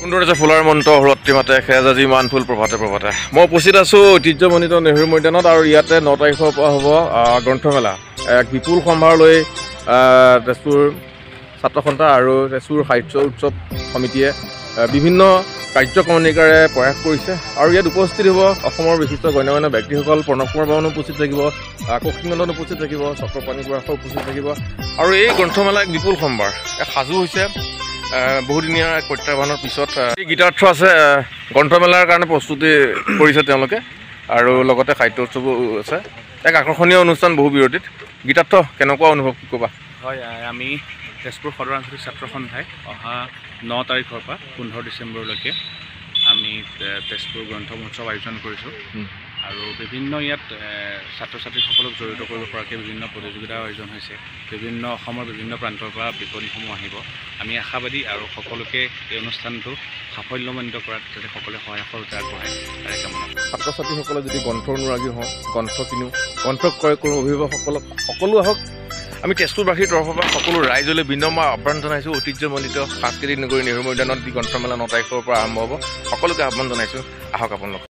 সুন্দৰ আছে ফুলৰ মন্ত হৰত্ৰী মাতে খেজাজি মান ফুল প্ৰভাতে প্ৰভাতে মই উপস্থিত আছো ঐতিহ্যমণ্ডিত নেহৰু মৈদানত আৰু ইয়াতে 9 তাৰিখৰ পৰা হ'ব গ্ৰন্থমেলা এক বিপুল সম্ভাৰ লৈ তেজপুৰ ছাত্ৰ সন্থা আৰু তেজপুৰ সাহিত্য উৎসৱ সমিতিয়ে বিভিন্ন কাৰ্যক্ৰমণিকাৰে প্ৰয়াস কৰিছে আৰু ইয়াত উপস্থিত হ'ব অসমৰ বিশিষ্ট গণ্যমান্য ব্যক্তিসকল প্ৰণৱ কুমাৰ বৰুৱা উপস্থিত থাকিব কৌশিক নন্দন উপস্থিত থাকিব চক্ৰপাণি বৰুৱা উপস্থিত থাকিব আৰু এই গ্ৰন্থমেলা এক বিপুল সম্ভাৰ সাজু হৈছে বহুদিনীয়া এক প্ৰত্যাহ্বানৰ পিছত এই গীতাৰ্থ আছে গ্ৰন্থমেলাৰ কাৰণে প্ৰস্তুতি কৰিছে তেওঁলোকে আৰু লগতে সাহিত্য উৎসৱো আছে এক আকৰ্ষণীয় অনুষ্ঠান বহু বিৰতিত গীতাৰ্থ কেনেকুৱা অনুভৱ কি ক'বা হয় আমি তেজপুৰ সদৰ আঞ্চলিক ছাত্ৰ সন্থাই অহা 9 তাৰিখৰ পৰা 15 ডিচেম্বৰলৈকে আমি তেজপুৰ গ্ৰন্থ মহোৎসৱ আয়োজন কৰিছোঁ আৰু বিভিন্ন ইয়াত ছাত্ৰ ছাত্ৰীসকলক জড়িত কৰিব পৰাকৈ বিভিন্ন প্ৰতিযোগিতাৰ আয়োজন হৈছে বিভিন্ন অসমৰ বিভিন্ন প্ৰান্তৰ পৰা বিপণীসমূহ আহিব আমি আশাবাদী আৰু সকলোকে এই অনুষ্ঠানটো সাফল্যমণ্ডিত কৰাত যাতে সকলোৱে সহায় সহযোগিতা আগবঢ়ায় তাৰে কামনা ছাত্ৰ ছাত্ৰীসকলে যদি গ্ৰন্থ অনুৰাগী হওঁ গ্ৰন্থ কিনো গ্ৰন্থ ক্ৰয় কৰোঁ অভিভাৱকসকলক সকলো আহক আমি তেজপুৰবাসীৰ তৰফৰ পৰা সকলো ৰাইজলৈ বিনম্ৰ আহ্বান জনাইছোঁ ঐতিহ্যমণ্ডিত সাংস্কৃতিক নগৰী নেহৰু মৈদানত যি গ্ৰন্থমেলা 9 তাৰিখৰ পৰা আৰম্ভ হ'ব সকলোকে আহ্বান জনাইছোঁ আহক আপোনালোক